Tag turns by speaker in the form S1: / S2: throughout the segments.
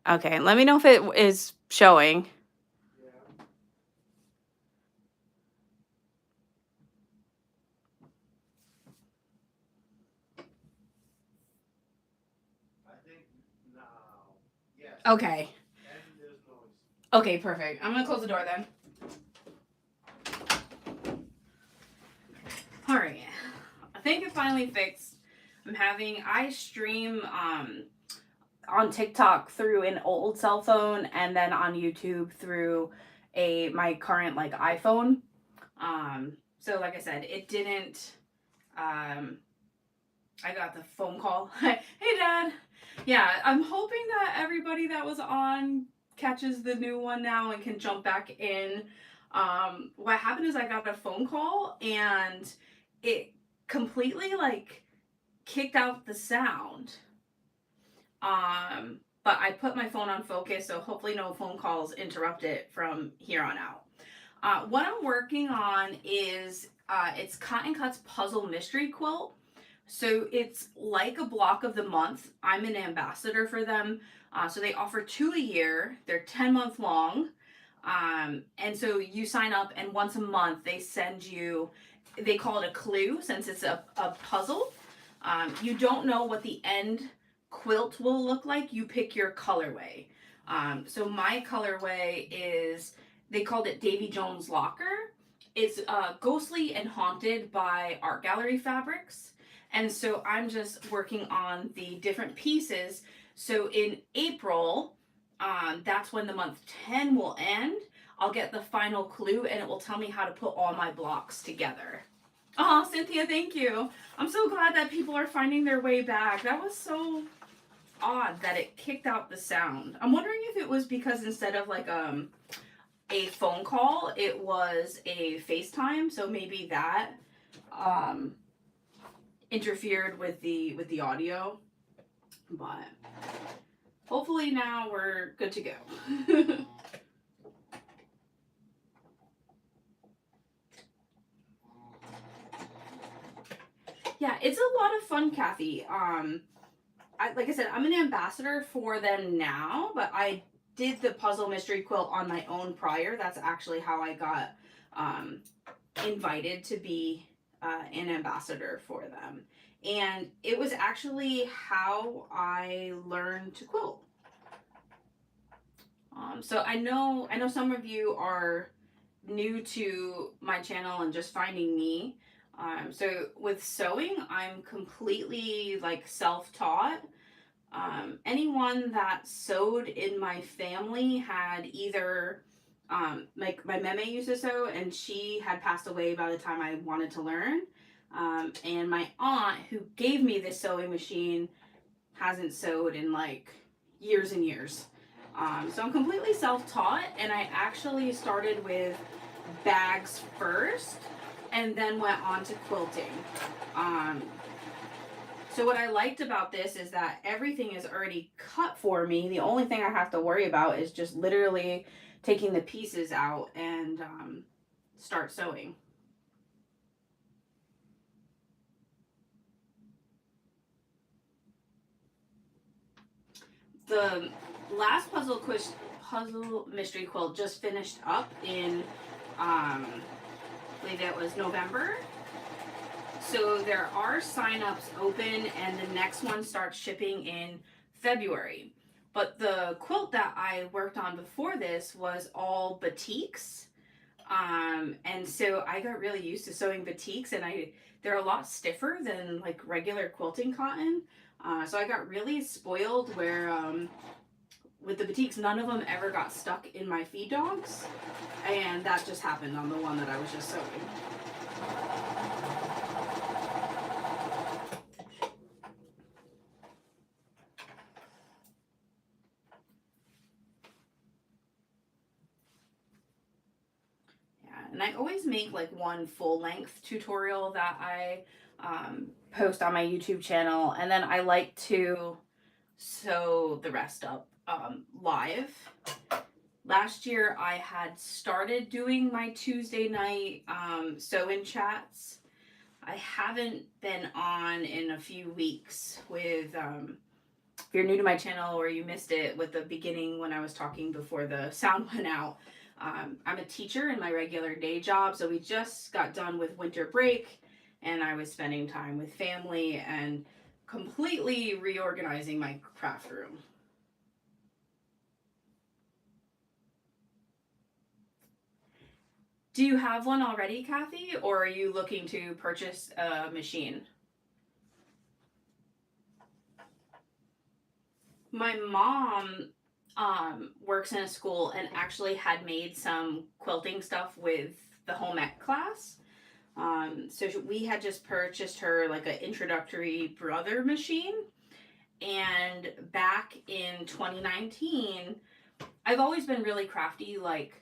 S1: Okay, let me know if it is showing.
S2: Yeah, I think now. Yes.
S1: Okay.
S2: And there's noise.
S1: Okay, perfect. I'm gonna close the door then. All right. I think it finally fixed. I stream on TikTok through an old cell phone and then on YouTube through a my current like iPhone. So like I said, it didn't um I got the phone call. Hey dad. Yeah, I'm hoping that everybody that was on catches the new one now and can jump back in. What happened is I got a phone call and it completely like kicked out the sound. But I put my phone on focus, so hopefully no phone calls interrupt it from here on out. What I'm working on is it's Cotton Cuts Puzzle Mystery Quilt. So it's like a block of the month. I'm an ambassador for them. So they offer two a year. They're 10-month long. And so you sign up, and once a month they send you, they call it a clue since it's a puzzle. You don't know what the end quilt will look like. You pick your colorway. So my colorway is, they called it Davy Jones Locker. It's ghostly and haunted by art gallery fabrics. And so I'm just working on the different pieces. So in April, that's when the month 10 will end. I'll get the final clue and it will tell me how to put all my blocks together. Oh, Cynthia, thank you. I'm so glad that people are finding their way back. That was so odd that it kicked out the sound. I'm wondering if it was because instead of like a phone call, it was a FaceTime, so maybe that um interfered with the audio. But hopefully now we're good to go. Yeah, it's a lot of fun, Kathy. Like I said, I'm an ambassador for them now, but I did the puzzle mystery quilt on my own prior. That's actually how I got um, invited to be an ambassador for them. And it was actually how I learned to quilt. So I know some of you are new to my channel and just finding me. So with sewing, I'm completely like self-taught. Anyone that sewed in my family had either like my meme used to sew and she had passed away by the time I wanted to learn. And my aunt who gave me this sewing machine hasn't sewed in like years and years. So I'm completely self-taught, and I actually started with bags first and then went on to quilting. Um, so what I liked about this is that everything is already cut for me. The only thing I have to worry about is just literally taking the pieces out and start sewing. The last puzzle mystery quilt just finished up in I believe it was November. So there are sign-ups open and the next one starts shipping in February. But the quilt that I worked on before this was all batiks. And so I got really used to sewing batiks, and they're a lot stiffer than like regular quilting cotton. So I got really spoiled where with the batiks, none of them ever got stuck in my feed dogs, and that just happened on the one that I was just sewing. And I always make like one full length tutorial that I post on my YouTube channel, and then I like to sew the rest up live. Last year I had started doing my Tuesday night sew-in chats. I haven't been on in a few weeks with if you're new to my channel or you missed it with the beginning when I was talking before the sound went out, I'm a teacher in my regular day job. So we just got done with winter break and I was spending time with family and completely reorganizing my craft room. Do you have one already, Kathy, or are you looking to purchase a machine? My mom works in a school and actually had made some quilting stuff with the home ec class. So we had just purchased her like an introductory brother machine. And back in 2019, I've always been really crafty. Like,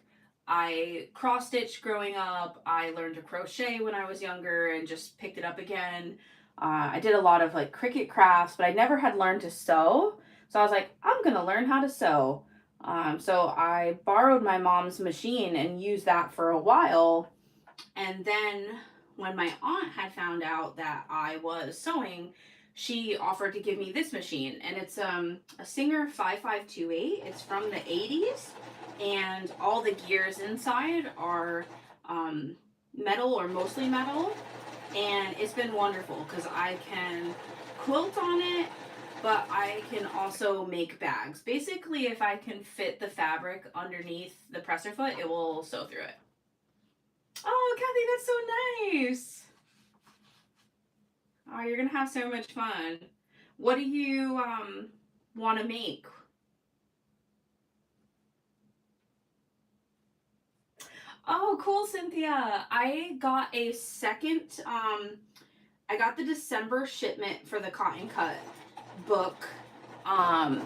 S1: I cross stitched growing up. I learned to crochet when I was younger and just picked it up again. I did a lot of like Cricut crafts, but I never had learned to sew. So I was like, I'm going to learn how to sew. So I borrowed my mom's machine and used that for a while. And then when my aunt had found out that I was sewing, she offered to give me this machine. And it's a Singer 5528. It's from the 80s. And all the gears inside are metal or mostly metal. And it's been wonderful because I can quilt on it, but I can also make bags. Basically, if I can fit the fabric underneath the presser foot, it will sew through it. Oh, Kathy, that's so nice. Oh, you're gonna have so much fun. What do you want to make? Oh, cool, Cynthia. I got a second. I got the December shipment for the Cotton Cut book.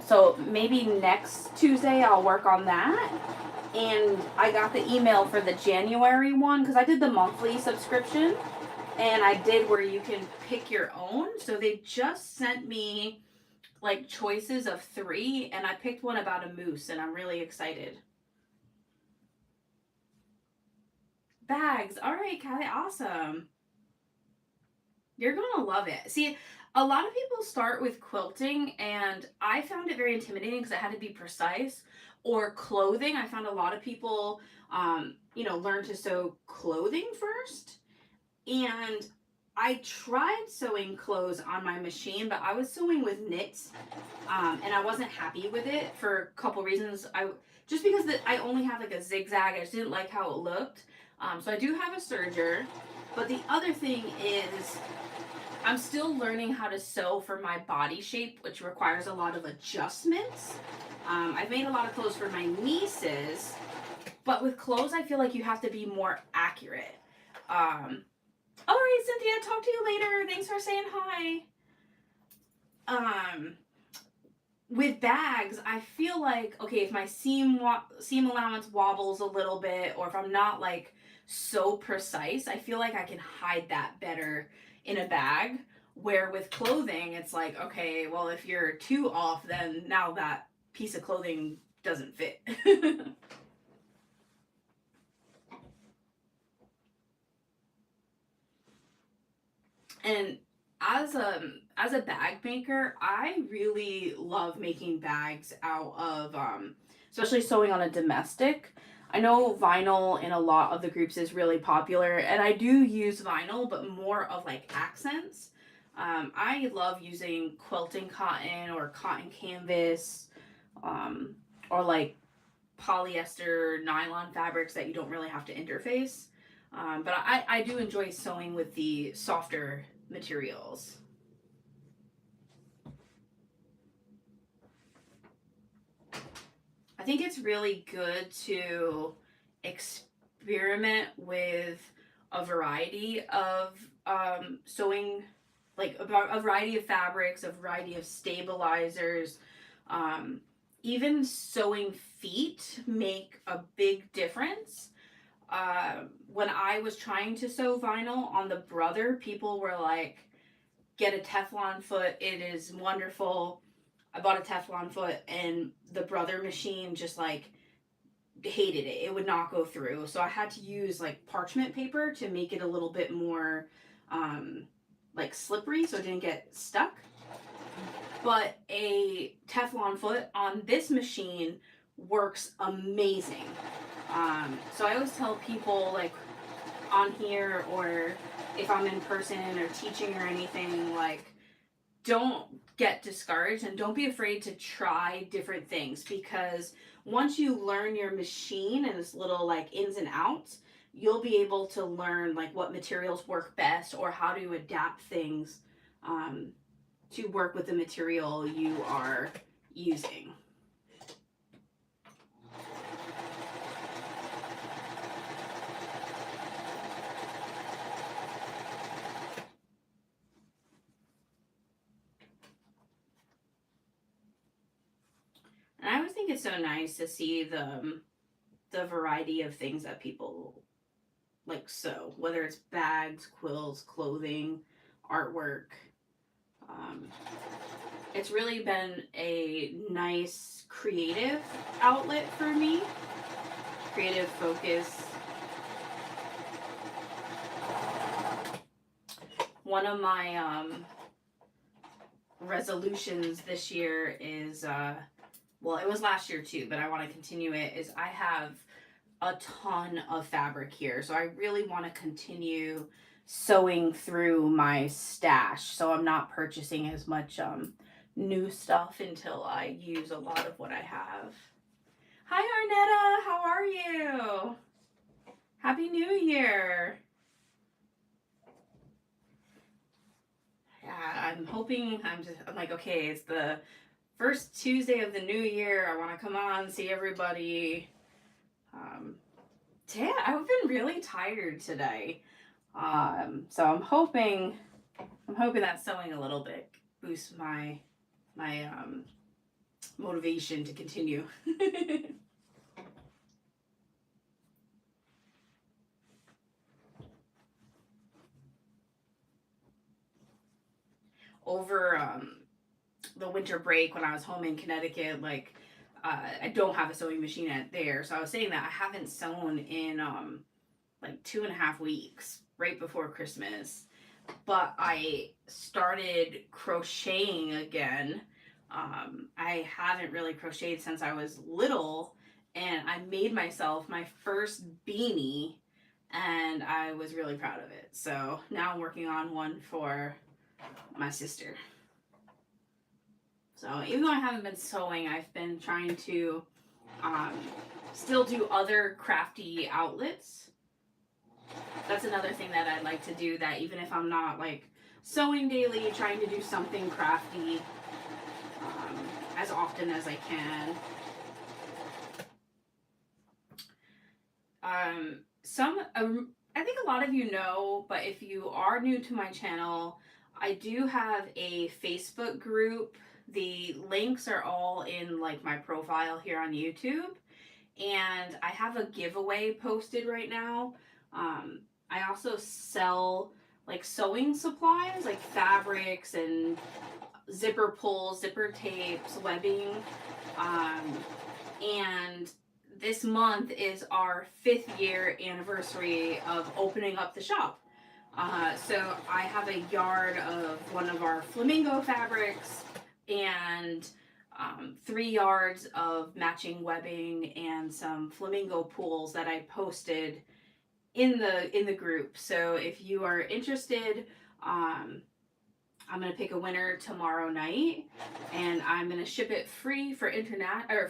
S1: So maybe next Tuesday I'll work on that. And I got the email for the January one because I did the monthly subscription and I did where you can pick your own. So they just sent me like choices of 3 and I picked one about a moose and I'm really excited. Bags. All right, Kathy, awesome. You're gonna love it. See, a lot of people start with quilting, and I found it very intimidating because it had to be precise. Or clothing. I found a lot of people, learn to sew clothing first. And I tried sewing clothes on my machine, but I was sewing with knits, and I wasn't happy with it for a couple reasons. Just because I only have like a zigzag, I just didn't like how it looked. So I do have a serger, but the other thing is I'm still learning how to sew for my body shape, which requires a lot of adjustments. I've made a lot of clothes for my nieces, but with clothes, I feel like you have to be more accurate. All right, Cynthia, talk to you later. Thanks for saying hi. With bags, I feel like, okay, if my seam allowance wobbles a little bit, or if I'm not like so precise, I feel like I can hide that better in a bag. Where with clothing, it's like, okay, well, if you're too off, then now that piece of clothing doesn't fit. And as a bag maker, I really love making bags out of especially sewing on a domestic. I know vinyl in a lot of the groups is really popular, and I do use vinyl, but more of like accents. I love using quilting cotton or cotton canvas, or like polyester nylon fabrics that you don't really have to interface. But I do enjoy sewing with the softer materials. I think it's really good to experiment with a variety of sewing, like a variety of fabrics, a variety of stabilizers. Um, Even sewing feet make a big difference. When I was trying to sew vinyl on the brother, people were like, get a Teflon foot, it is wonderful. I bought a Teflon foot and the brother machine just like hated it. It would not go through. So I had to use like parchment paper to make it a little bit more like slippery so it didn't get stuck. but a Teflon foot on this machine works amazing. So I always tell people, like, on here or if I'm in person or teaching or anything, like, don't get discouraged and don't be afraid to try different things, because once you learn your machine and its little like ins and outs, you'll be able to learn like what materials work best or how to adapt things um, to work with the material you are using. And I always think it's so nice to see the variety of things that people like sew, whether it's bags, quills, clothing, artwork. Um, it's really been a nice creative outlet for me, creative focus. One of my resolutions this year is, well, it was last year too, but I want to continue it, is I have a ton of fabric here. So I really want to continue sewing through my stash so I'm not purchasing as much new stuff until I use a lot of what I have. Hi Arnetta, how are you? Happy New Year. Yeah, I'm like, okay, it's the first Tuesday of the new year. I want to come on, see everybody. Yeah, I've been really tired today. So I'm hoping that sewing a little bit boosts my motivation to continue. Over the winter break when I was home in Connecticut, like I don't have a sewing machine at there, so I was saying that I haven't sewn in like 2.5 weeks, right before Christmas. But I started crocheting again. I haven't really crocheted since I was little, and I made myself my first beanie, and I was really proud of it. So now I'm working on one for my sister. So even though I haven't been sewing, I've been trying to um, still do other crafty outlets. That's another thing that I'd like to do, that even if I'm not like sewing daily, trying to do something crafty as often as I can. I think a lot of you know, but if you are new to my channel, I do have a Facebook group. The links are all in like my profile here on YouTube, and I have a giveaway posted right now. I also sell like sewing supplies, like fabrics and zipper pulls, zipper tapes, webbing, and this month is our 5th year anniversary of opening up the shop. So I have a yard of one of our flamingo fabrics and 3 yards of matching webbing and some flamingo pools that I posted in the group. So if you are interested, I'm gonna pick a winner tomorrow night, and I'm gonna ship it free for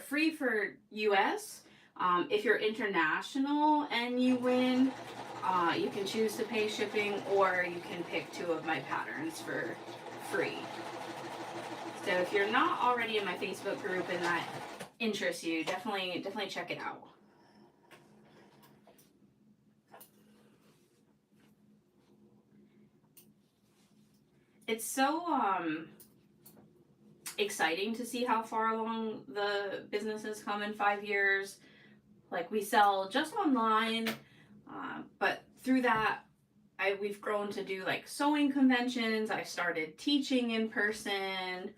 S1: free for US. If you're international and you win, you can choose to pay shipping, or you can pick 2 of my patterns for free. So if you're not already in my Facebook group and that interests you, definitely check it out. It's so exciting to see how far along the business has come in 5 years. Like, we sell just online, but through that, we've grown to do like sewing conventions. I started teaching in person.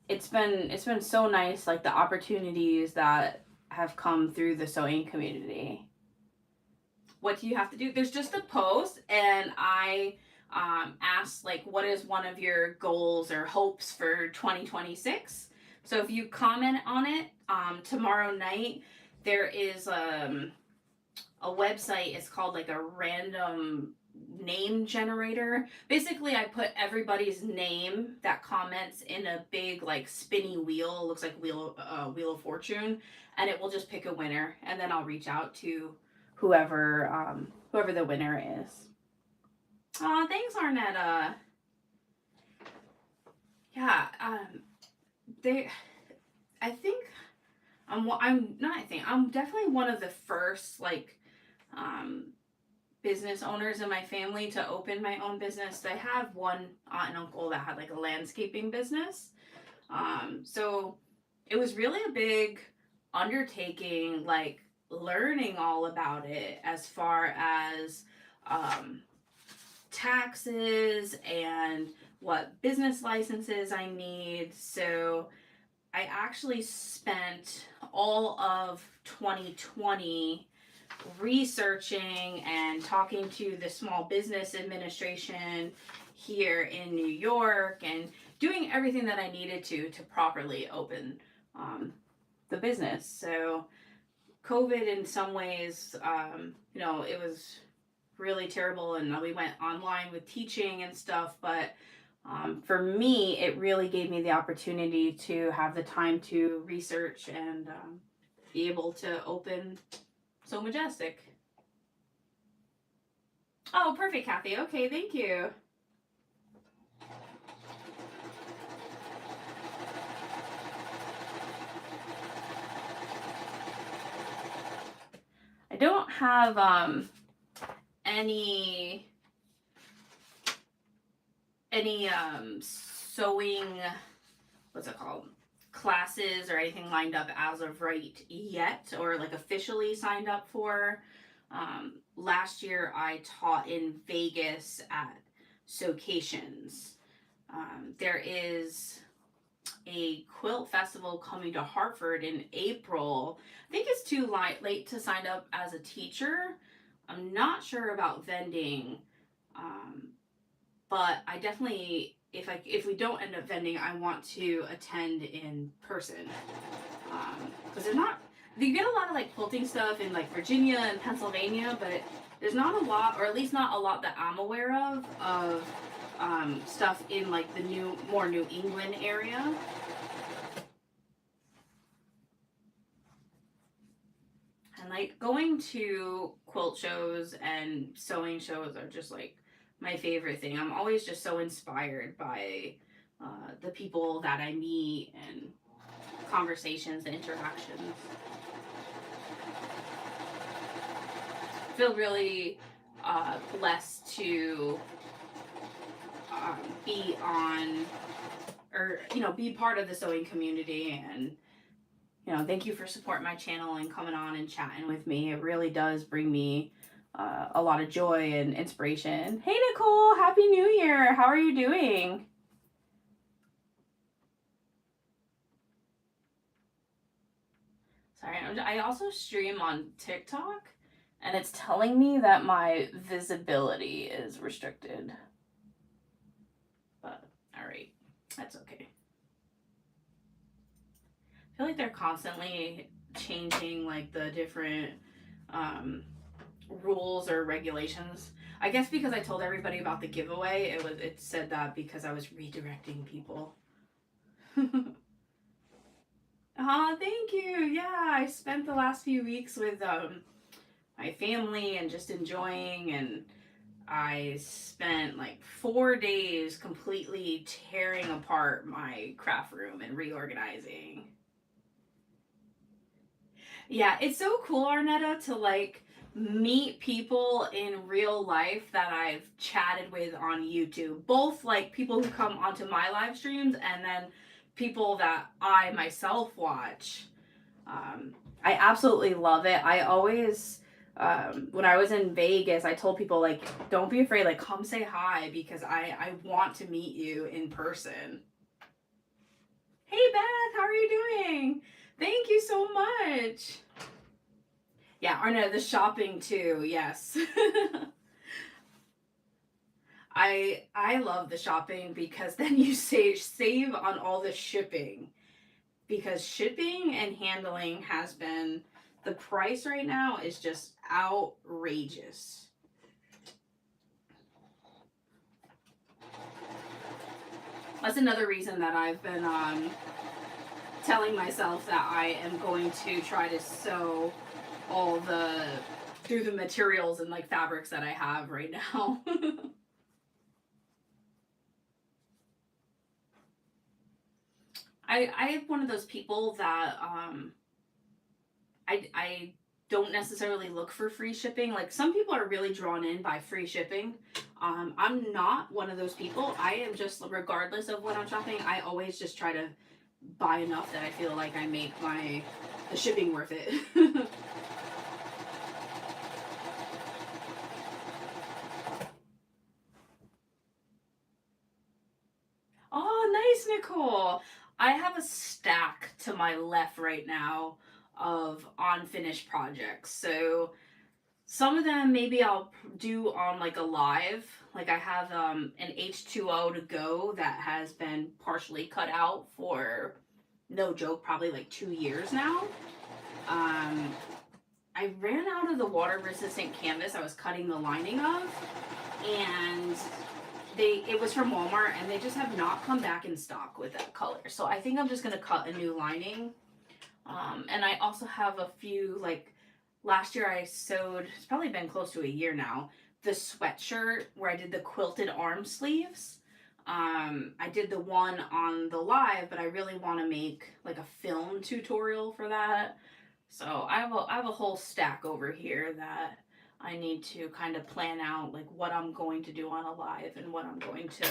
S1: It's been so nice, like the opportunities that have come through the sewing community. What do you have to do? There's just a post, and I asked like, what is one of your goals or hopes for 2026? So if you comment on it, tomorrow night there is a website. It's called like a random name generator. Basically, I put everybody's name that comments in a big like spinny wheel. It looks like wheel of fortune, and it will just pick a winner. And then I'll reach out to whoever the winner is. Oh, thanks, Arnetta. Yeah, they. I think I'm not. I think I'm definitely one of the first like um, business owners in my family to open my own business. I have one aunt and uncle that had like a landscaping business. So it was really a big undertaking, like learning all about it as far as um, taxes and what business licenses I need. So I actually spent all of 2020 researching and talking to the Small Business Administration here in New York and doing everything that I needed to properly open the business. So COVID in some ways, it was really terrible, and we went online with teaching and stuff, but for me, it really gave me the opportunity to have the time to research and be able to open So Majestic. Oh, perfect, Kathy. Okay, thank you. I don't have any sewing, what's it called, classes or anything lined up as of right yet, or like officially signed up for. Last year I taught in Vegas at Socations. There is a quilt festival coming to Hartford in April. I think it's too late to sign up as a teacher. I'm not sure about vending, but I definitely, if we don't end up vending, I want to attend in person, because there's not. You get a lot of like quilting stuff in like Virginia and Pennsylvania, but there's not a lot, or at least not a lot that I'm aware of stuff in like the more New England area. And like going to quilt shows and sewing shows are just like my favorite thing. I'm always just so inspired by the people that I meet and conversations and interactions. I feel really blessed to be on, or be part of the sewing community, and thank you for supporting my channel and coming on and chatting with me. It really does bring me a lot of joy and inspiration. Hey Nicole, Happy New Year. How are you doing? Sorry, I also stream on TikTok, and it's telling me that my visibility is restricted. But, alright, that's okay. I feel like they're constantly changing like the different rules or regulations. I guess because I told everybody about the giveaway, it said that because I was redirecting people. Thank you. Yeah, I spent the last few weeks with my family and just enjoying, and I spent like 4 days completely tearing apart my craft room and reorganizing. Yeah, it's so cool, Arnetta, to like meet people in real life that I've chatted with on YouTube. Both like people who come onto my live streams and then people that I myself watch. I absolutely love it. I always, when I was in Vegas, I told people like, don't be afraid, like come say hi, because I want to meet you in person. Hey Beth, how are you doing? Thank you so much. Yeah, Arnetta, the shopping too, yes. I love the shopping because then you save on all the shipping, because shipping and handling has been, the price right now is just outrageous. That's another reason that I've been telling myself that I am going to try to sew all the through the materials and like fabrics that I have right now. I am one of those people that I don't necessarily look for free shipping. Like some people are really drawn in by free shipping. I'm not one of those people. I am just, regardless of what I'm shopping, I always just try to buy enough that I feel like I make the shipping worth it. Oh, nice, Nicole. I have a stack to my left right now of unfinished projects. So some of them maybe I'll do on like a live. Like I have an H2O to go that has been partially cut out for, no joke, probably like 2 years now. Um, I ran out of the water resistant canvas I was cutting the lining of, and it was from Walmart, and they just have not come back in stock with that color. So I think I'm just gonna cut a new lining. And I also have a few, like last year I sewed, it's probably been close to a year now, the sweatshirt where I did the quilted arm sleeves. I did the one on the live, but I really want to make like a film tutorial for that. So I have a whole stack over here that I need to kind of plan out, like what I'm going to do on a live and what I'm going to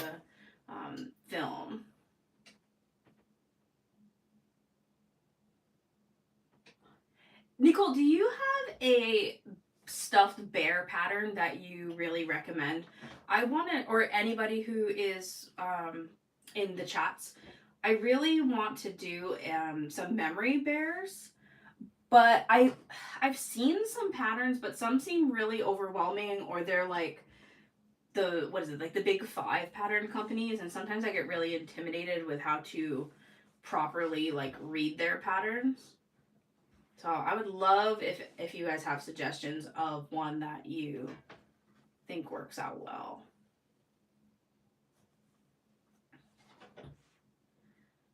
S1: film. Nicole, do you have a stuffed bear pattern that you really recommend? I want to, or anybody who is in the chats, I really want to do some memory bears, but I've seen some patterns, but some seem really overwhelming, or they're like the, what is it, like the big five pattern companies, and sometimes I get really intimidated with how to properly like read their patterns. So I would love if you guys have suggestions of one that you think works out well.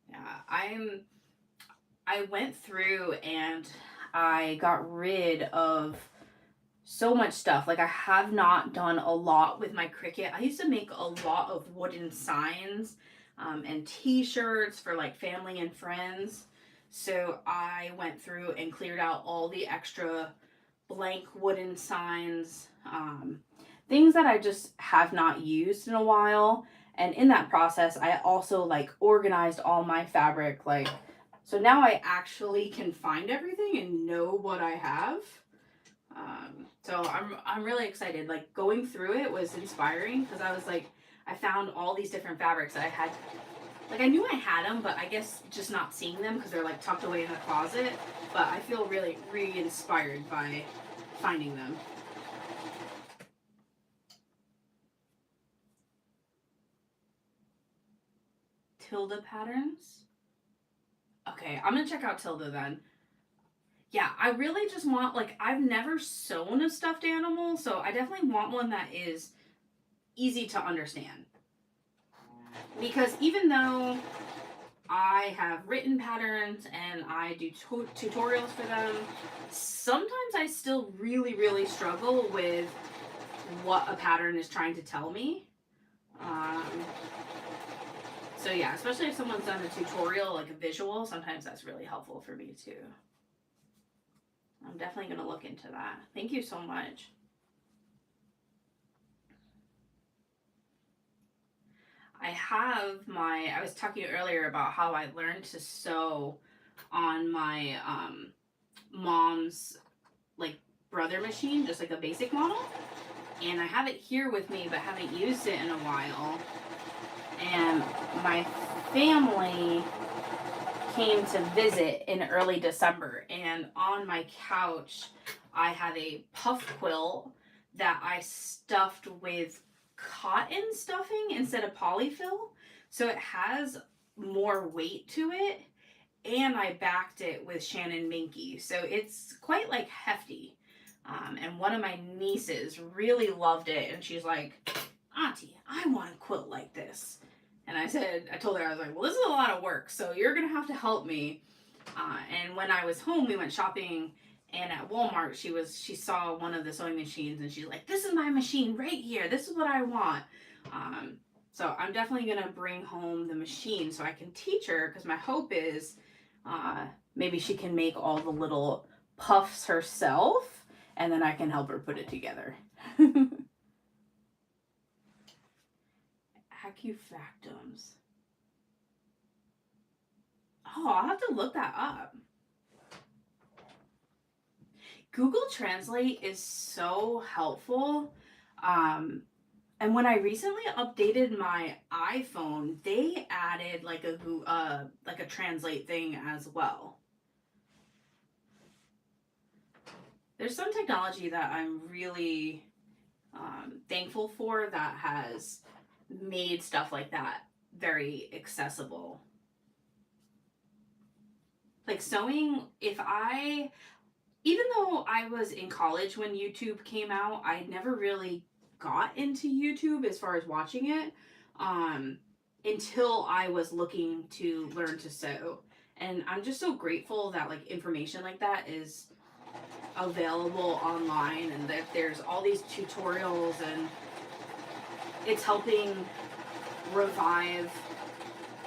S1: Yeah, I went through and I got rid of so much stuff. Like I have not done a lot with my Cricut. I used to make a lot of wooden signs and t-shirts for like family and friends. So I went through and cleared out all the extra blank wooden signs, things that I just have not used in a while. And in that process, I also like organized all my fabric. Like, so now I actually can find everything and know what I have. So I'm really excited. Like going through it was inspiring because I was like, I found all these different fabrics that I had. Like I knew I had them, but I guess just not seeing them because they're like tucked away in the closet. But I feel really re-inspired by finding them. Tilda patterns. Okay, I'm gonna check out Tilda then. Yeah, I really just want, like, I've never sewn a stuffed animal, so I definitely want one that is easy to understand. Because even though I have written patterns and I do tutorials for them, sometimes I still really struggle with what a pattern is trying to tell me. So yeah, especially if someone's done a tutorial, like a visual, sometimes that's really helpful for me too. I'm definitely going to look into that. Thank you so much. I was talking earlier about how I learned to sew on my mom's like brother machine, just like a basic model. And I have it here with me, but haven't used it in a while. And my family came to visit in early December, and on my couch I have a puff quilt that I stuffed with cotton stuffing instead of polyfill, so it has more weight to it, and I backed it with Shannon Minky, so it's quite like hefty. And one of my nieces really loved it, and she's like, Auntie, I want a quilt like this. And I told her, I was like, well, this is a lot of work, so you're gonna have to help me. And when I was home, we went shopping, and at Walmart, she saw one of the sewing machines, and she's like, this is my machine right here. This is what I want. So I'm definitely gonna bring home the machine so I can teach her, because my hope is maybe she can make all the little puffs herself, and then I can help her put it together. Acufactums. Oh, I'll have to look that up. Google Translate is so helpful. And when I recently updated my iPhone, they added like a translate thing as well. There's some technology that I'm really thankful for that has made stuff like that very accessible. Like sewing, even though I was in college when YouTube came out, I never really got into YouTube as far as watching it until I was looking to learn to sew. And I'm just so grateful that like information like that is available online, and that there's all these tutorials, and it's helping revive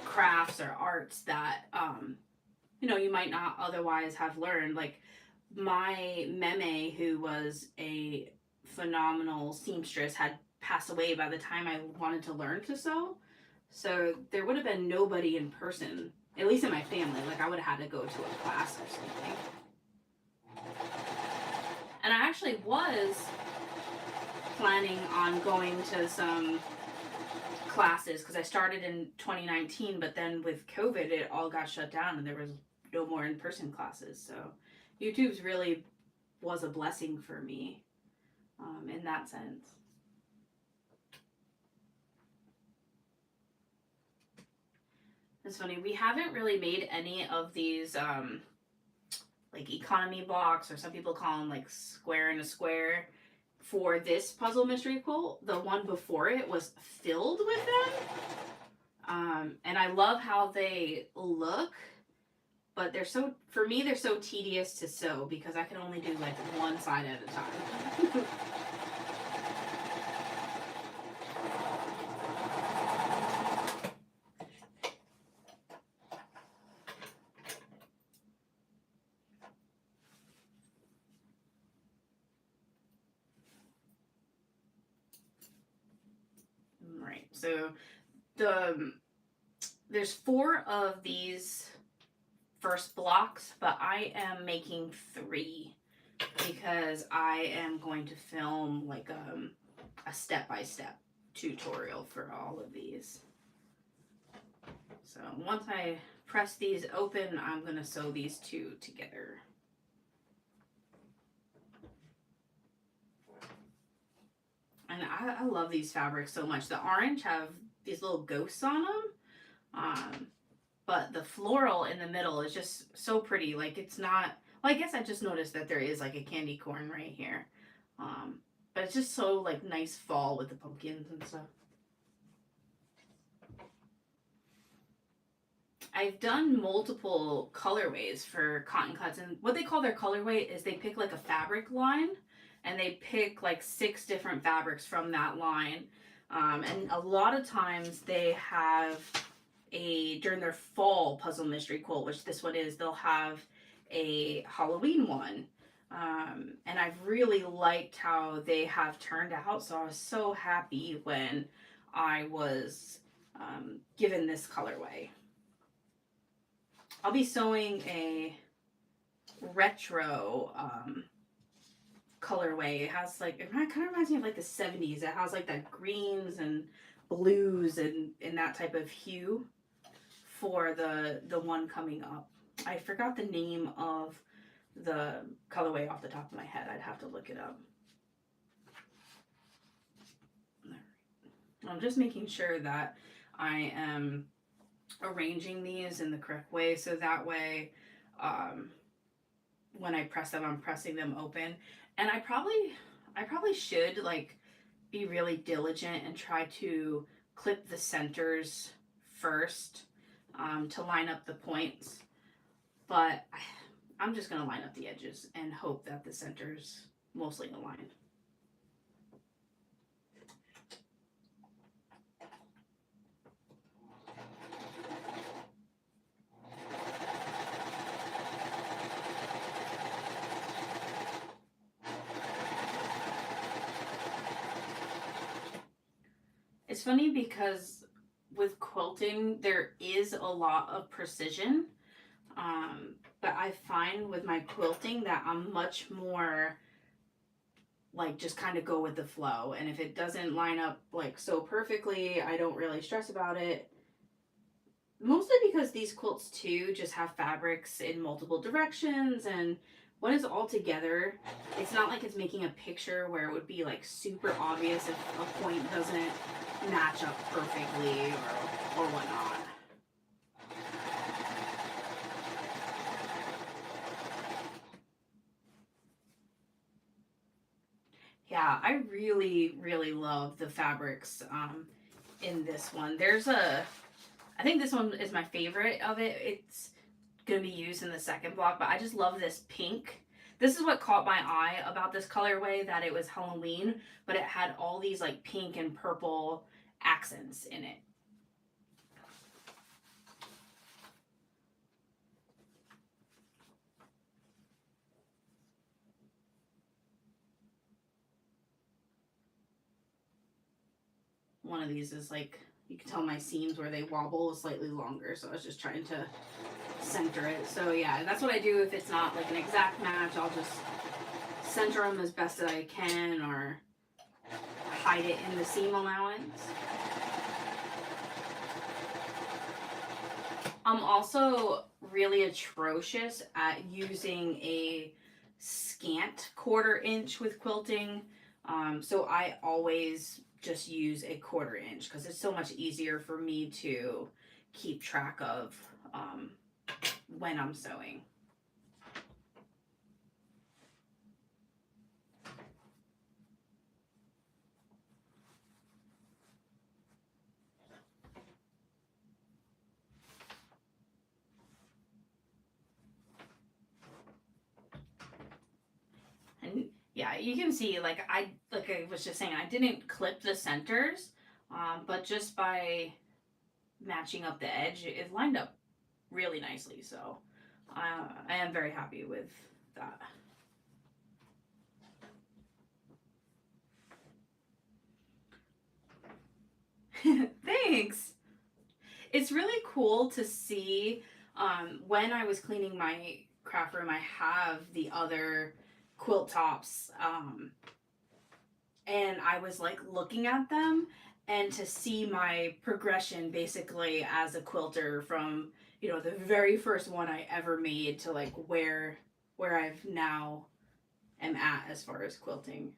S1: crafts or arts that you might not otherwise have learned. Like my meme, who was a phenomenal seamstress, had passed away by the time I wanted to learn to sew. So there would have been nobody in person, at least in my family. Like I would have had to go to a class or something. And I actually was planning on going to some classes, because I started in 2019, but then with COVID, it all got shut down and there was no more in-person classes. So YouTube's really was a blessing for me in that sense. It's funny, we haven't really made any of these like economy blocks, or some people call them like square in a square, for this puzzle mystery quilt. The one before it was filled with them. And I love how they look, but for me, they're so tedious to sew because I can only do like one side at a time. Right, so there's 4 of these first blocks, but I am making 3 because I am going to film like a step-by-step tutorial for all of these. So once I press these open, I'm going to sew these 2 together. And I love these fabrics so much. The orange have these little ghosts on them. But the floral in the middle is just so pretty. Like it's not, well, I guess I just noticed that there is like a candy corn right here. But it's just so like nice fall with the pumpkins and stuff. I've done multiple colorways for cotton cuts, and what they call their colorway is they pick like a fabric line, and they pick like 6 different fabrics from that line. And a lot of times they have during their fall puzzle mystery quilt, which this one is, they'll have a Halloween one. And I've really liked how they have turned out. So I was so happy when I was given this colorway. I'll be sewing a retro colorway. It has like, it kind of reminds me of like the 70s. It has like that greens and blues and that type of hue for the one coming up. I forgot the name of the colorway off the top of my head. I'd have to look it up. I'm just making sure that I am arranging these in the correct way, so that way um, when I press them, I'm pressing them open. And I probably should like be really diligent and try to clip the centers first to line up the points. But I'm just going to line up the edges and hope that the centers mostly align. It's funny because with quilting, there is a lot of precision. But I find with my quilting that I'm much more like just kind of go with the flow. And if it doesn't line up like so perfectly, I don't really stress about it. Mostly because these quilts too just have fabrics in multiple directions, and when it's all together, it's not like it's making a picture where it would be like super obvious if a point doesn't match up perfectly or whatnot. Yeah, I really, really love the fabrics in this one. I think this one is my favorite of it. It's going to be used in the second block, but I just love this pink. This is what caught my eye about this colorway, that it was Halloween, but it had all these like pink and purple accents in it. One of these is like, you can tell my seams where they wobble is slightly longer, so I was just trying to center it. So yeah, that's what I do. If it's not like an exact match, I'll just center them as best as I can or hide it in the seam allowance. I'm also really atrocious at using a scant 1/4 inch with quilting. So I always just use a 1/4 inch because it's so much easier for me to keep track of when I'm sewing. And yeah, you can see like I was just saying, I didn't clip the centers, but just by matching up the edge, it lined up really nicely. So I am very happy with that. Thanks. It's really cool to see when I was cleaning my craft room, I have the other quilt tops and I was like looking at them, and to see my progression basically as a quilter from, you know, the very first one I ever made to like where I've now am at as far as quilting.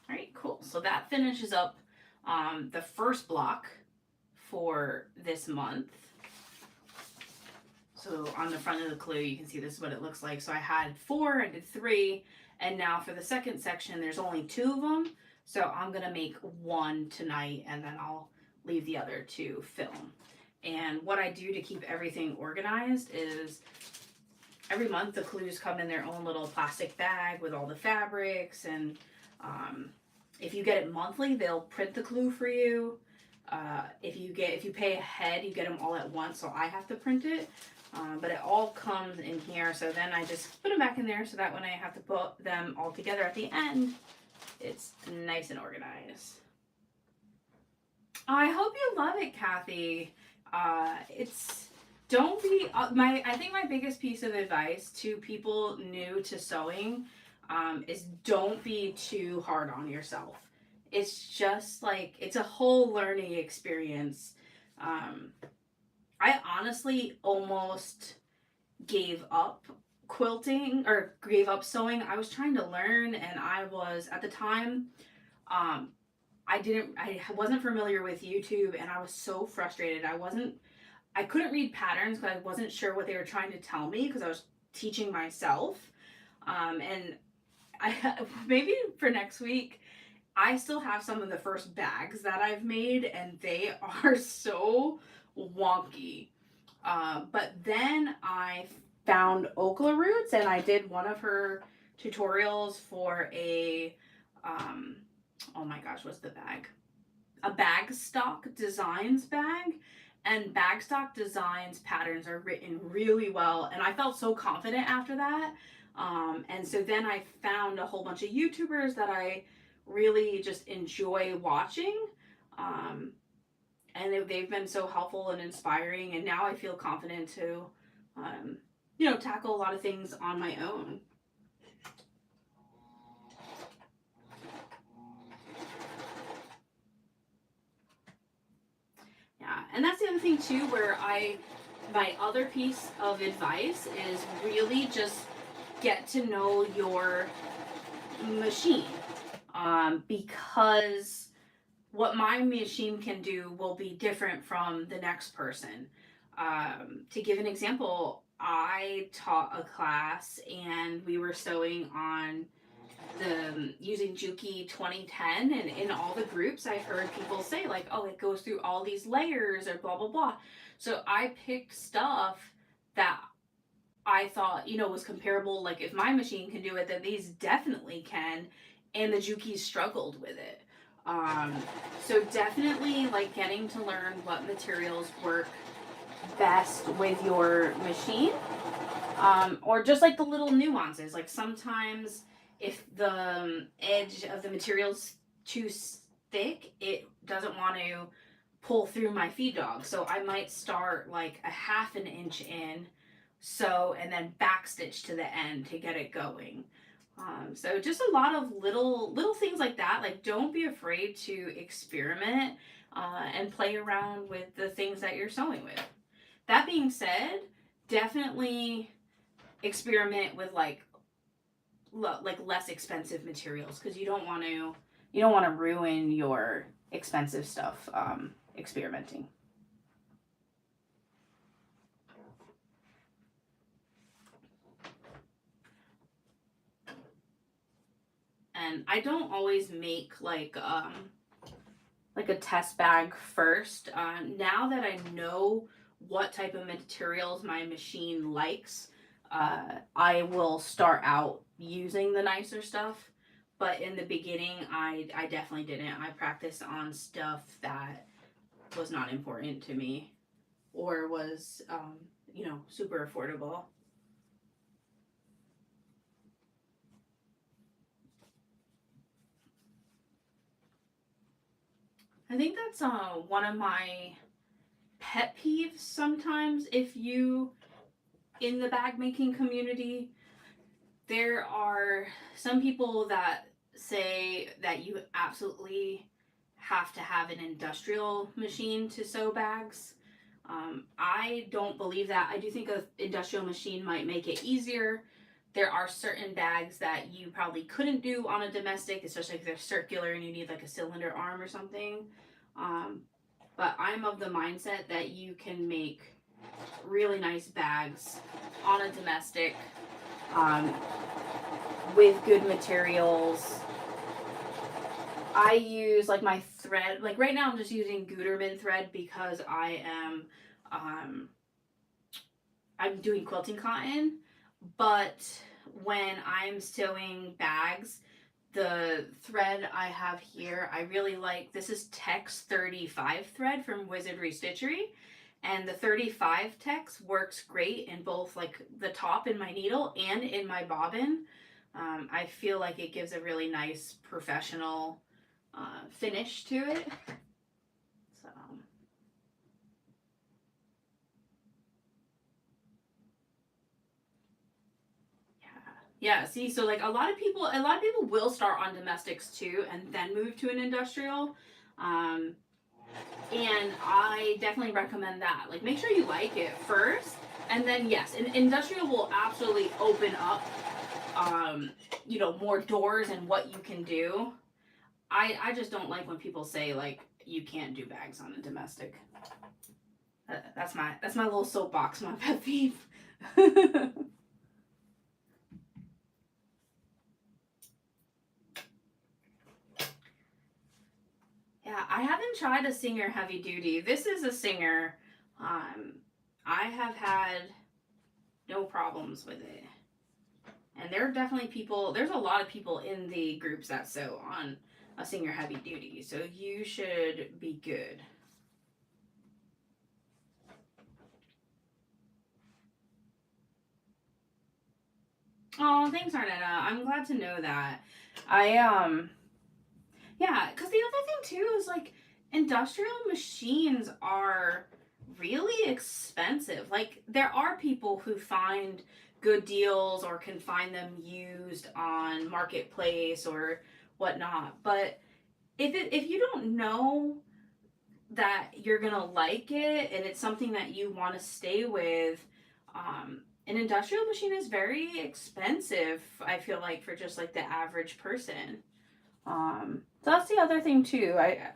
S1: All right, cool. So that finishes up the first block for this month. So on the front of the clue, you can see this is what it looks like. So I had 4, I did 3, and now for the second section, there's only 2 of them. So I'm gonna make 1 tonight, and then I'll leave the other 2 film. And what I do to keep everything organized is every month the clues come in their own little plastic bag with all the fabrics, and if you get it monthly, they'll print the clue for you. If you pay ahead, you get them all at once, so I have to print it. But it all comes in here, so then I just put them back in there so that when I have to put them all together at the end, it's nice and organized. I hope you love it, Kathy. It's don't be I think my biggest piece of advice to people new to sewing is don't be too hard on yourself. It's just like it's a whole learning experience. I honestly almost gave up quilting or gave up sewing. I was trying to learn, and I was at the time, um, I wasn't familiar with YouTube, and I was so frustrated. I couldn't read patterns because I wasn't sure what they were trying to tell me because I was teaching myself. And I maybe for next week, I still have some of the first bags that I've made, and they are so wonky. But then I found Okla Roots, and I did one of her tutorials for a, um, oh my gosh, what's the bag? A bag stock designs bag. And bag stock designs patterns are written really well, and I felt so confident after that. And so then I found a whole bunch of YouTubers that I really just enjoy watching. Um, and they've been so helpful and inspiring, and now I feel confident to um, tackle a lot of things on my own. Yeah, and that's the other thing too, where my other piece of advice is really just get to know your machine, because what my machine can do will be different from the next person. To give an example, I taught a class and we were sewing on the using Juki 2010, and in all the groups I heard people say like, oh, it goes through all these layers or blah blah blah. So I picked stuff that I thought, was comparable. Like, if my machine can do it, then these definitely can. And the Jukis struggled with it. Um, so definitely like getting to learn what materials work best with your machine, or just like the little nuances. Like sometimes if the edge of the material's too thick, it doesn't want to pull through my feed dog. So I might start like a half an inch in, and then backstitch to the end to get it going. So just a lot of little things like that. Like, don't be afraid to experiment and play around with the things that you're sewing with. That being said, definitely experiment with like less expensive materials, because you don't want to ruin your expensive stuff experimenting. And I don't always make like a test bag first. Now that I know what type of materials my machine likes, I will start out using the nicer stuff. But in the beginning, I definitely didn't. I practiced on stuff that was not important to me or was, super affordable. I think that's one of my pet peeves sometimes. If you, in the bag making community, there are some people that say that you absolutely have to have an industrial machine to sew bags. I don't believe that. I do think an industrial machine might make it easier. There are certain bags that you probably couldn't do on a domestic, especially if they're circular and you need like a cylinder arm or something. Um, but I'm of the mindset that you can make really nice bags on a domestic, um, with good materials. I use like my thread. Like right now, I'm just using Gutermann thread because um, I'm doing quilting cotton. But when I'm sewing bags, the thread I have here, I really like. This is Tex 35 thread from Wizardry Stitchery. And the 35 Tex works great in both like the top in my needle and in my bobbin. I feel like it gives a really nice professional finish to it. So yeah, yeah. See, so like a lot of people will start on domestics too, and then move to an industrial. Um, And I definitely recommend that. Like, make sure you like it first, and then yes, industrial will absolutely open up, more doors and what you can do. I just don't like when people say like you can't do bags on a domestic. That's my little soapbox, my pet peeve. Yeah, I haven't tried a Singer heavy duty. This is a Singer. Um, I have had no problems with it. And there are definitely people, there's a lot of people in the groups that sew on a Singer heavy duty. So you should be good. Oh, thanks, Arnetta. I'm glad to know that. Yeah, because the other thing too is like industrial machines are really expensive. Like there are people who find good deals or can find them used on marketplace or whatnot. But if you don't know that you're gonna like it and it's something that you want to stay with, an industrial machine is very expensive. I feel like for just like the average person. So that's the other thing too. I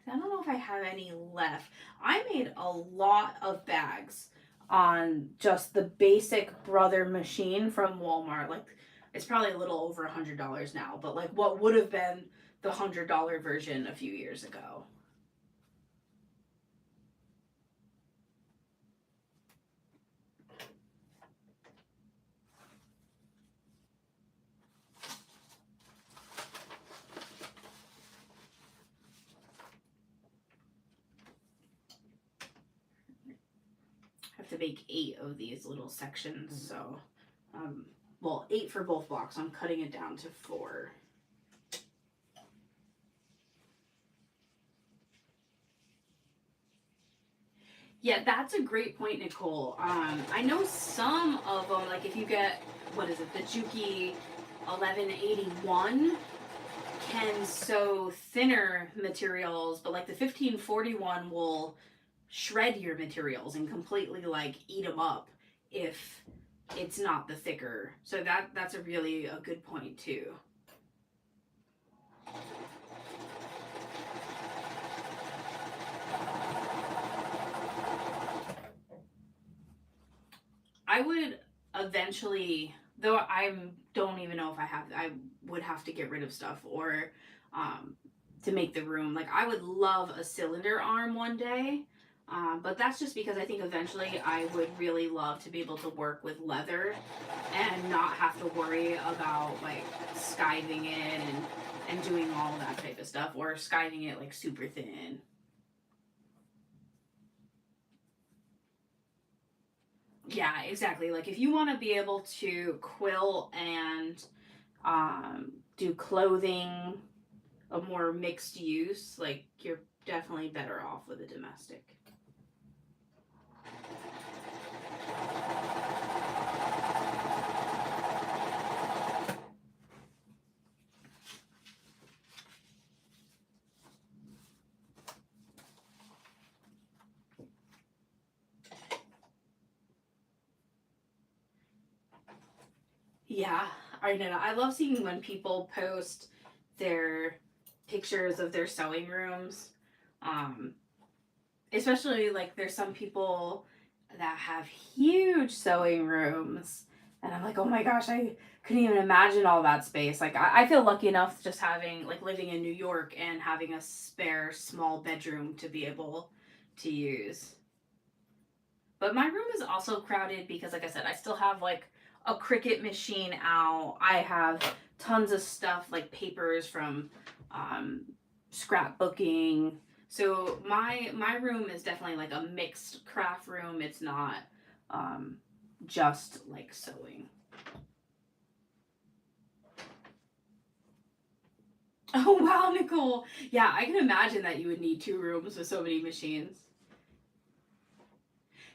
S1: don't know if I have any left. I made a lot of bags on just the basic Brother machine from Walmart. Like it's probably a little over $100 now, but like what would have been the $100 version a few years ago. I have to make 8 of these little sections, so well, 8 for both blocks. I'm cutting it down to 4. Yeah, that's a great point, Nicole. I know some of them, like if you get, what is it, the Juki 1181 can sew thinner materials, but like the 1541 will shred your materials and completely like eat them up if it's not the thicker. So that's a really a good point too. I would eventually, though I don't even know if I would have to get rid of stuff or to make the room. Like I would love a cylinder arm one day, but that's just because I think eventually I would really love to be able to work with leather and not have to worry about like skiving it and doing all that type of stuff or skiving it like super thin. Yeah, exactly. Like if you want to be able to quilt and do clothing, a more mixed use, like you're definitely better off with a domestic. Yeah, I know. I love seeing when people post their pictures of their sewing rooms. Um, Especially like there's some people that have huge sewing rooms and I'm like, oh my gosh, I couldn't even imagine all that space. Like I feel lucky enough just having like living in New York and having a spare small bedroom to be able to use. But my room is also crowded because like I said, I still have like a Cricut machine out. I have tons of stuff like papers from um, scrapbooking. So my room is definitely like a mixed craft room. It's not um, just like sewing. Oh wow, Nicole. Yeah, I can imagine that you would need 2 rooms with so many machines.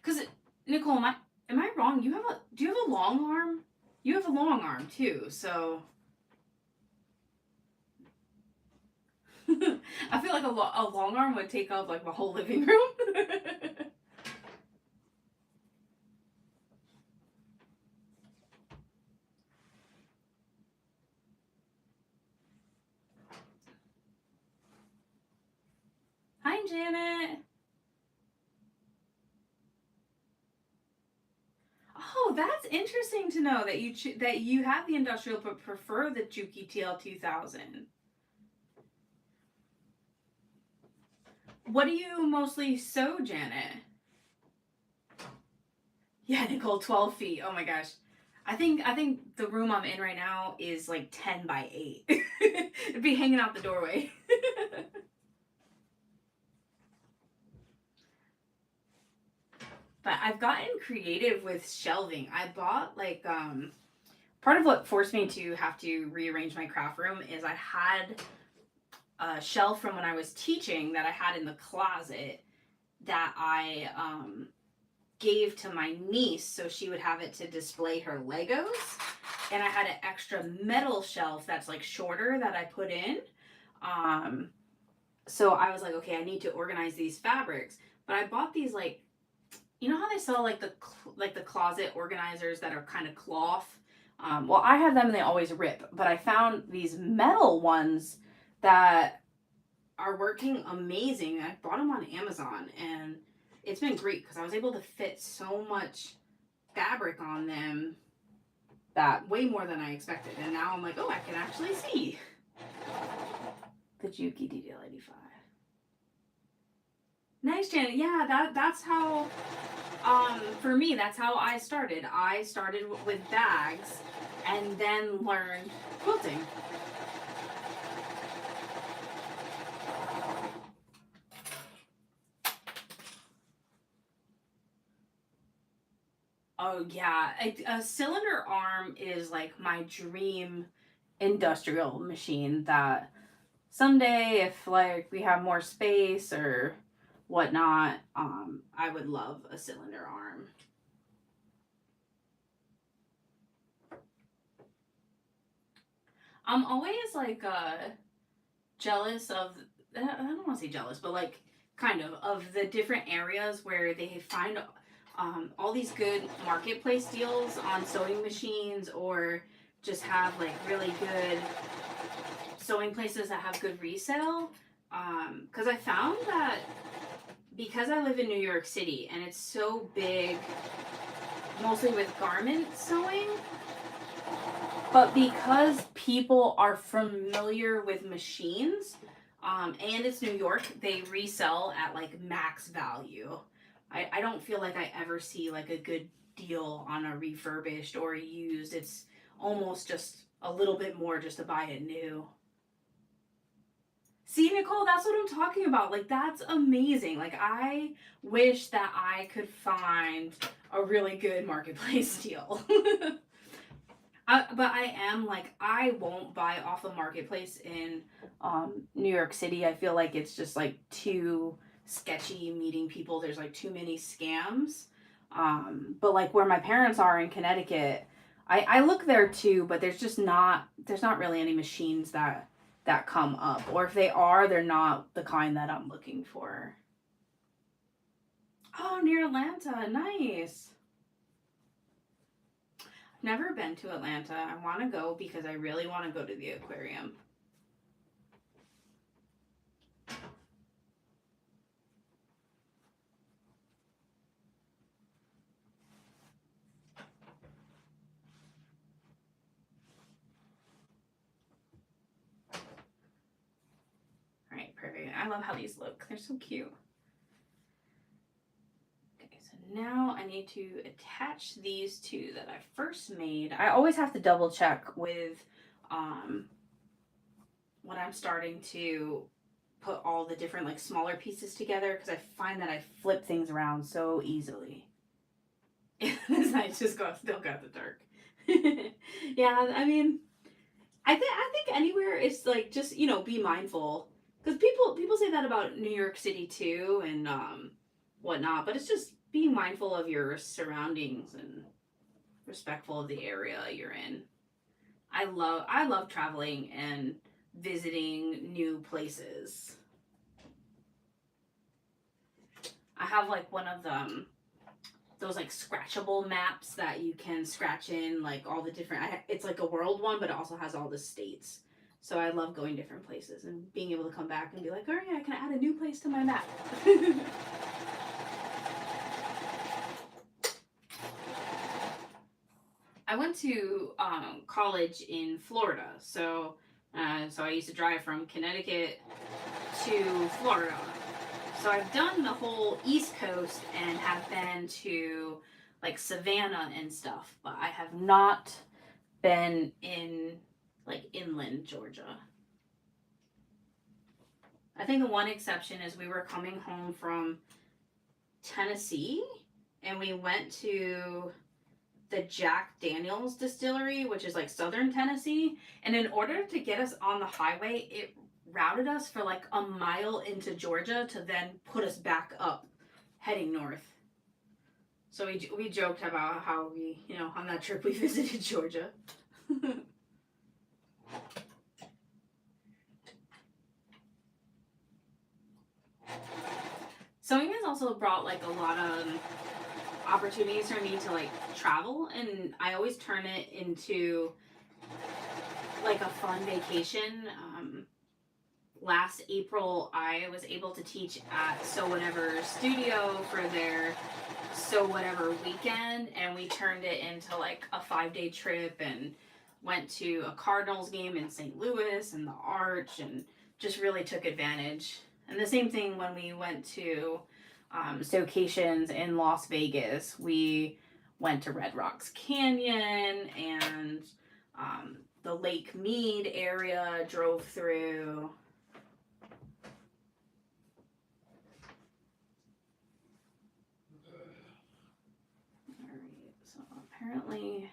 S1: Cause Nicole, am I wrong? Do you have a long arm? You have a long arm too, so I feel like a long arm would take up like the whole living room. Hi, Janet. Oh, that's interesting to know that that you have the industrial but prefer the Juki TL 2000. What do you mostly sew, Janet? Yeah, Nicole, 12 feet. Oh my gosh. I think the room I'm in right now is like 10 by 8. It'd be hanging out the doorway. But I've gotten creative with shelving. I bought like part of what forced me to have to rearrange my craft room is I had a shelf from when I was teaching that I had in the closet that I gave to my niece so she would have it to display her Legos. And I had an extra metal shelf that's like shorter that I put in. So I was like, okay, I need to organize these fabrics. But I bought these like, you know how they sell like the closet organizers that are kind of cloth. Well, I have them and they always rip. But I found these metal ones that are working amazing. I bought them on Amazon and it's been great because I was able to fit so much fabric on them that way more than I expected. And now I'm like, oh, I can actually see the Juki DDL 85. Nice, Janet. Yeah, that's how. For me, that's how I started. I started with bags, and then learned quilting. Oh yeah, a cylinder arm is like my dream industrial machine that someday if like we have more space or whatnot, I would love a cylinder arm. I'm always like jealous of, I don't want to say jealous, but like kind of the different areas where they find all these good marketplace deals on sewing machines or just have like really good sewing places that have good resale. Because I found that because I live in New York City and it's so big, mostly with garment sewing, but because people are familiar with machines, and it's New York, they resell at like max value. I don't feel like I ever see like a good deal on a refurbished or a used. It's almost just a little bit more just to buy it new. See, Nicole, that's what I'm talking about. Like, that's amazing. Like, I wish that I could find a really good marketplace deal. But I am like, I won't buy off the marketplace in New York City. I feel like it's just like too sketchy meeting people. There's like too many scams. But like where my parents are in Connecticut, I look there too, but there's not really any machines that come up. Or if they are, they're not the kind that I'm looking for. Oh, near Atlanta. Nice. Never been to Atlanta. I want to go because I really want to go to the aquarium. All right, perfect. I love how these look. They're so cute. Okay, so now I need to attach these two that I first made. I always have to double check with um, when I'm starting to put all the different like smaller pieces together because I find that I flip things around so easily. This night just still got the dark. Yeah, I mean, I think anywhere is like just be mindful because people say that about New York City too and whatnot, but it's just being mindful of your surroundings and respectful of the area you're in. I love traveling and visiting new places. I have like one of them, those like scratchable maps that you can scratch in like all the different. It's like a world one, but it also has all the states. So I love going different places and being able to come back and be like, oh yeah, I can add a new place to my map. I went to college in Florida, so I used to drive from Connecticut to Florida. So I've done the whole East Coast and have been to like Savannah and stuff, but I have not been in like inland Georgia. I think the one exception is we were coming home from Tennessee and we went to the Jack Daniels distillery, which is like southern Tennessee. And in order to get us on the highway, it routed us for like a mile into Georgia to then put us back up heading north. So we joked about how we, on that trip we visited Georgia. Sewing has also brought like a lot of opportunities for me to like travel, and I always turn it into like a fun vacation. Last April, I was able to teach at Sew Whatever Studio for their Sew Whatever weekend, and we turned it into like a 5-day trip and went to a Cardinals game in St. Louis and the Arch, and just really took advantage. And the same thing when we went to Staycations in Las Vegas. We went to Red Rocks Canyon and the Lake Mead area, drove through. Alright, so apparently,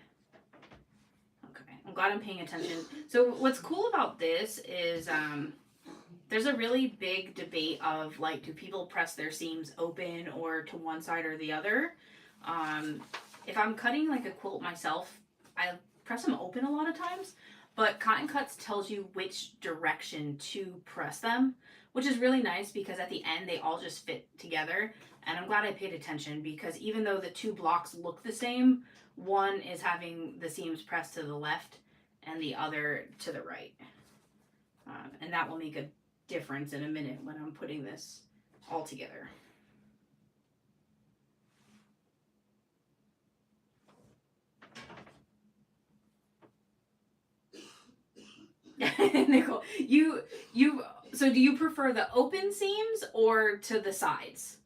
S1: okay, I'm glad I'm paying attention. So what's cool about this is there's a really big debate of like, do people press their seams open or to one side or the other? If I'm cutting like a quilt myself, I press them open a lot of times, but Cotton Cuts tells you which direction to press them, which is really nice because at the end they all just fit together. And I'm glad I paid attention because even though the two blocks look the same, one is having the seams pressed to the left and the other to the right. And that will make a difference in a minute when I'm putting this all together. Nicole, so do you prefer the open seams or to the sides?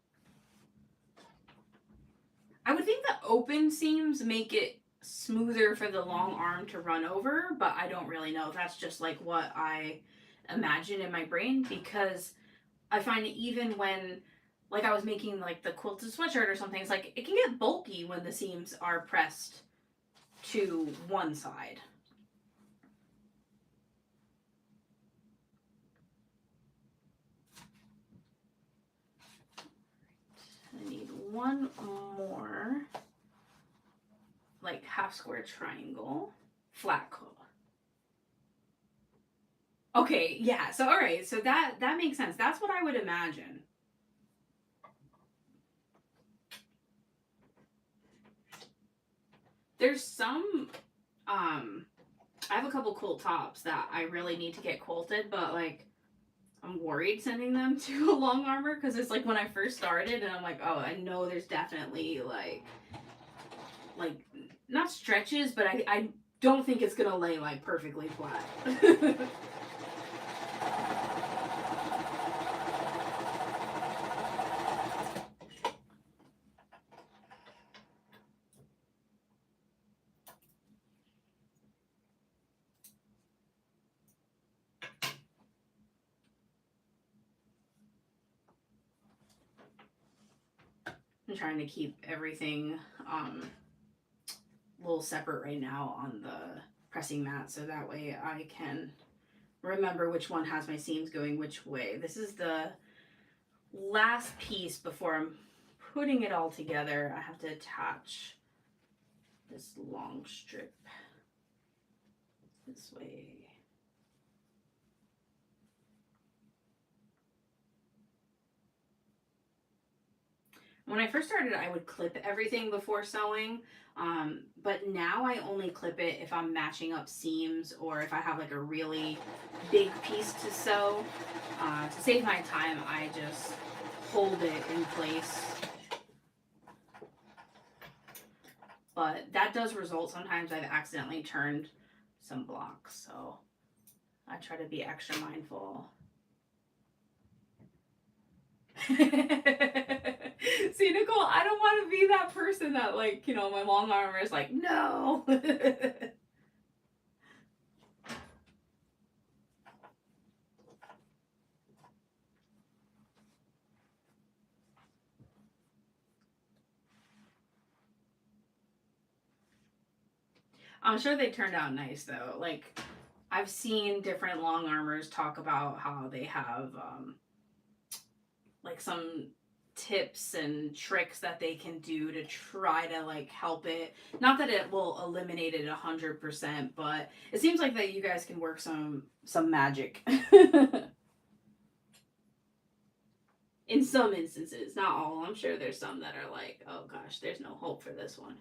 S1: I would think the open seams make it smoother for the long arm to run over, but I don't really know. That's just like what I imagine in my brain, because I find even when like I was making like the quilted sweatshirt or something, it's like it can get bulky when the seams are pressed to one side. I need one more like half square triangle, flat cut. Okay, yeah, so alright, so that makes sense. That's what I would imagine. There's some, I have a couple quilt tops that I really need to get quilted, but like, I'm worried sending them to a long armor because it's like when I first started and I'm like, oh, I know there's definitely like not stretches, but I don't think it's gonna lay like perfectly flat. I'm trying to keep everything a little separate right now on the pressing mat so that way I can remember which one has my seams going which way. This is the last piece before I'm putting it all together. I have to attach this long strip this way. When I first started, I would clip everything before sewing. But now I only clip it if I'm matching up seams or if I have like a really big piece to sew. To save my time, I just hold it in place. But that does result sometimes I've accidentally turned some blocks, so I try to be extra mindful. See, Nicole, I don't want to be that person that, like, you know, my long armor is like, no. I'm sure they turned out nice though. Like, I've seen different long armors talk about how they have like some tips and tricks that they can do to try to like help it. Not that it will eliminate it 100%, but it seems like that you guys can work some magic. In some instances, not all. I'm sure there's some that are like, oh gosh, there's no hope for this one.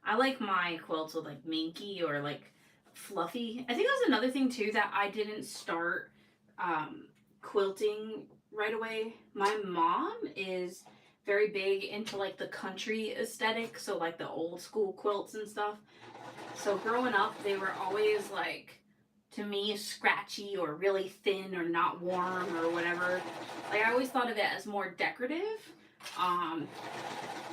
S1: I like my quilts with like minky or like fluffy. I think that's another thing too that I didn't start quilting right away. My mom is very big into like the country aesthetic, so like the old school quilts and stuff. So growing up, they were always like, to me, scratchy or really thin or not warm or whatever. Like I always thought of it as more decorative. Um,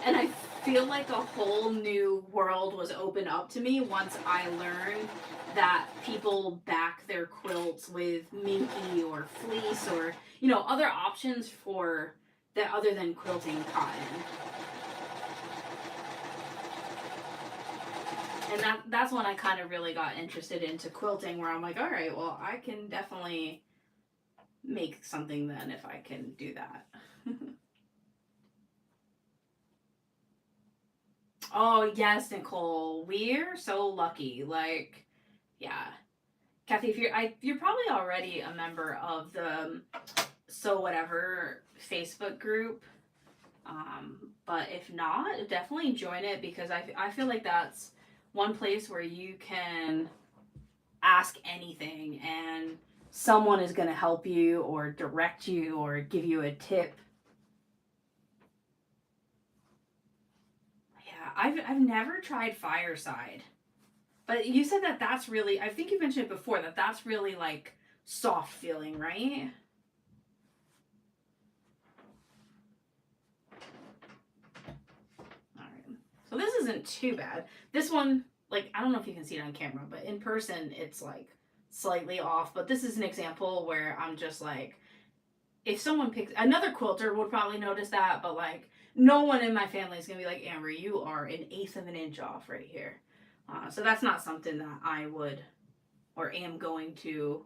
S1: and I feel like a whole new world was opened up to me once I learned that people back their quilts with minky or fleece or, you know, other options for that other than quilting cotton. And that's when I kind of really got interested into quilting, where I'm like, all right, well, I can definitely make something then if I can do that. Oh, yes, Nicole. We're so lucky. Like, yeah. Kathy, if you're probably already a member of the So Whatever Facebook group. But if not, definitely join it because I feel like that's one place where you can ask anything and someone is going to help you or direct you or give you a tip. Yeah, I've never tried Fireside. But you said that that's really, I think you mentioned it before, that that's really like soft feeling, right? All right. So this isn't too bad. This one, like, I don't know if you can see it on camera, but in person, it's like slightly off. But this is an example where I'm just like, if someone picks, another quilter would probably notice that, but like, no one in my family is going to be like, Amber, you are an eighth of an inch off right here. So that's not something that I would or am going to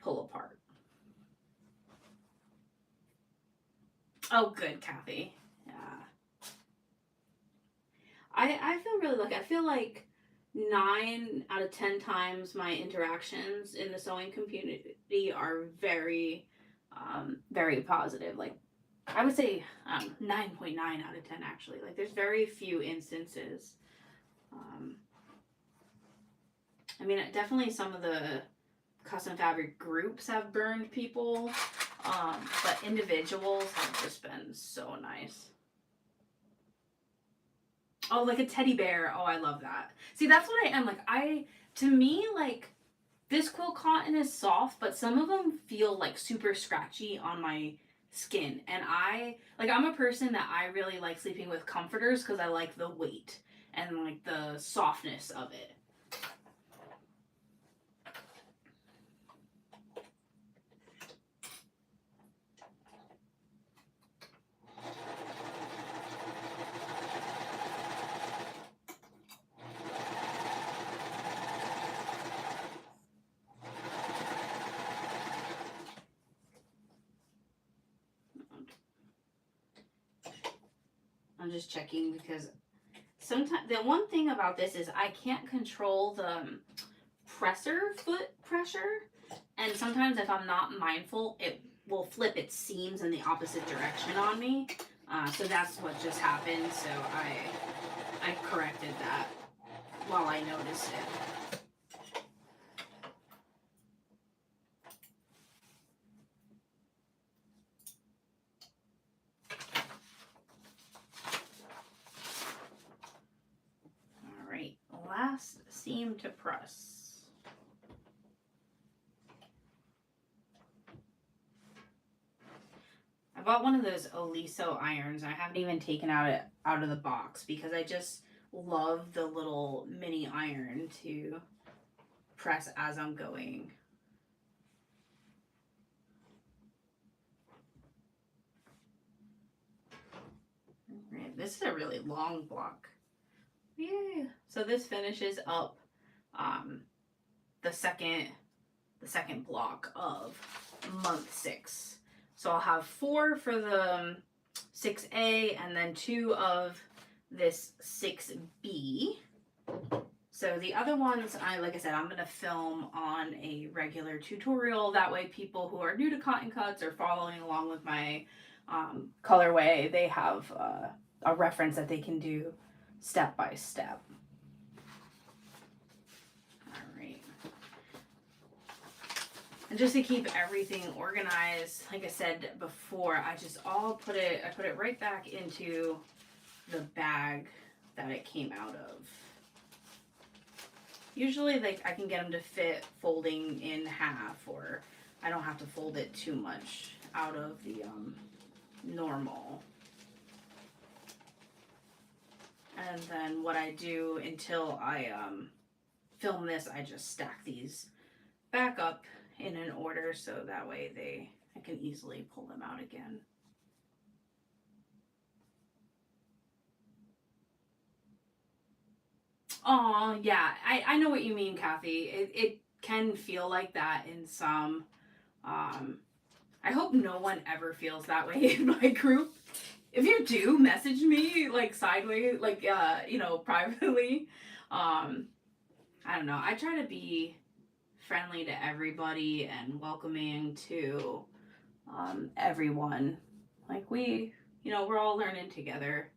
S1: pull apart. Oh, good, Kathy. Yeah. I feel really lucky. I feel like 9 out of 10 times my interactions in the sewing community are very, very positive. Like, I would say 9.9 out of 10 actually. Like, there's very few instances. I mean, definitely some of the custom fabric groups have burned people, but individuals have just been so nice. Oh, like a teddy bear. Oh, I love that. See, that's what I am. Like, to me, like, this quilt cotton is soft, but some of them feel like super scratchy on my skin. And I'm a person that I really like sleeping with comforters because I like the weight and like the softness of it. I'm just checking because sometimes the one thing about this is I can't control the presser foot pressure, and sometimes if I'm not mindful, it will flip its seams in the opposite direction on me. So that's what just happened. So I corrected that while I noticed it. All right, last seam to press. I bought one of those Oliso irons. I haven't even taken it out of the box because I just love the little mini iron to press as I'm going. Right, this is a really long block. Yeah. So this finishes up the second block of month 6. So I'll have 4 for the 6A and then 2 of this 6B. So the other ones, like I said, I'm going to film on a regular tutorial. That way people who are new to cotton cuts or following along with my colorway, they have a reference that they can do step by step. And just to keep everything organized, like I said before, I put it right back into the bag that it came out of. Usually like I can get them to fit folding in half, or I don't have to fold it too much out of the normal. And then what I do until I film this, I just stack these back up in an order so that way I can easily pull them out again. Oh yeah, I know what you mean, Kathy. It can feel like that in some. I hope no one ever feels that way in my group. If you do, message me like sideways, like privately. I don't know. I try to be friendly to everybody and welcoming to everyone. Like we're all learning together.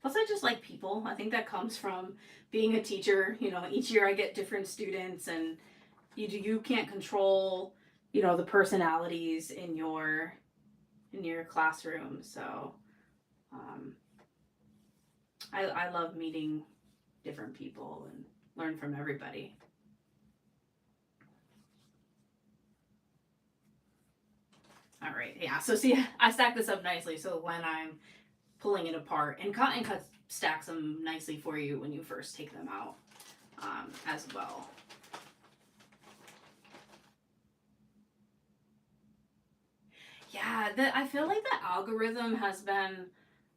S1: Plus, I just like people. I think that comes from being a teacher. Each year I get different students, and you can't control, the personalities in your classroom. So, I love meeting different people and learn from everybody. All right, yeah. So see, I stacked this up nicely. So when I'm pulling it apart, and Cotton Cuts stacks them nicely for you when you first take them out as well. Yeah, I feel like the algorithm has been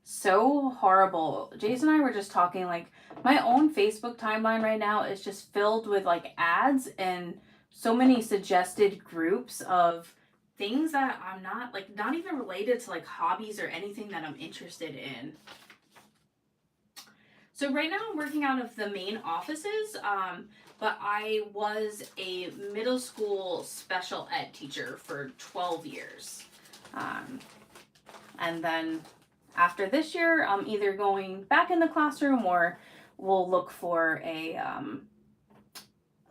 S1: so horrible. Jason and I were just talking, like, my own Facebook timeline right now is just filled with like ads and so many suggested groups of things that I'm not even related to like hobbies or anything that I'm interested in. So right now I'm working out of the main offices, but I was a middle school special ed teacher for 12 years. And then after this year, I'm either going back in the classroom or we'll look for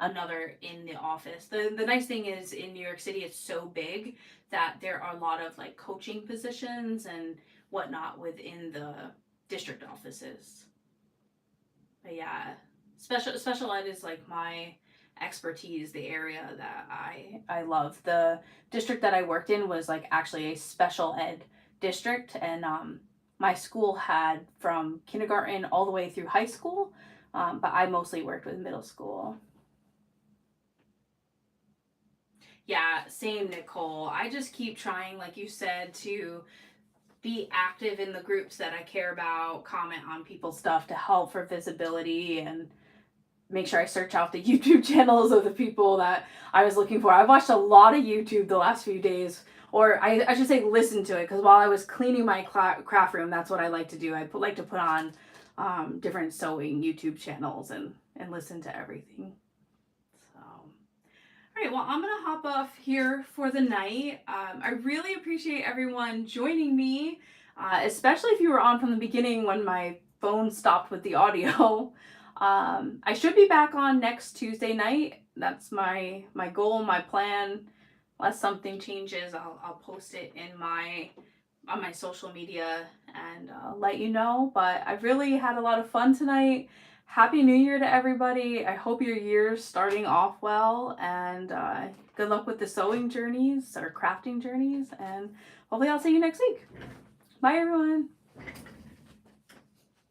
S1: another in the office. The nice thing is in New York City, it's so big that there are a lot of like coaching positions and whatnot within the district offices. But yeah, special ed is like my expertise, the area that I love. The district that I worked in was like actually a special ed district, and my school had from kindergarten all the way through high school, but I mostly worked with middle school. Yeah, same, Nicole. I just keep trying, like you said, to be active in the groups that I care about, comment on people's stuff to help for visibility, and make sure I search out the YouTube channels of the people that I was looking for. I've watched a lot of YouTube the last few days or I should say listen to it, because while I was cleaning my craft room, that's what I like to do. Like to put on different sewing YouTube channels and listen to everything. So, all right, well, I'm gonna hop off here for the night. I really appreciate everyone joining me, especially if you were on from the beginning when my phone stopped with the audio. I should be back on next Tuesday night. That's my goal, my plan. Unless something changes, I'll post it in on my social media and let you know. But I've really had a lot of fun tonight. Happy New Year to everybody. I hope your year's starting off well, and good luck with the sewing journeys or crafting journeys, and hopefully I'll see you next week. Bye everyone.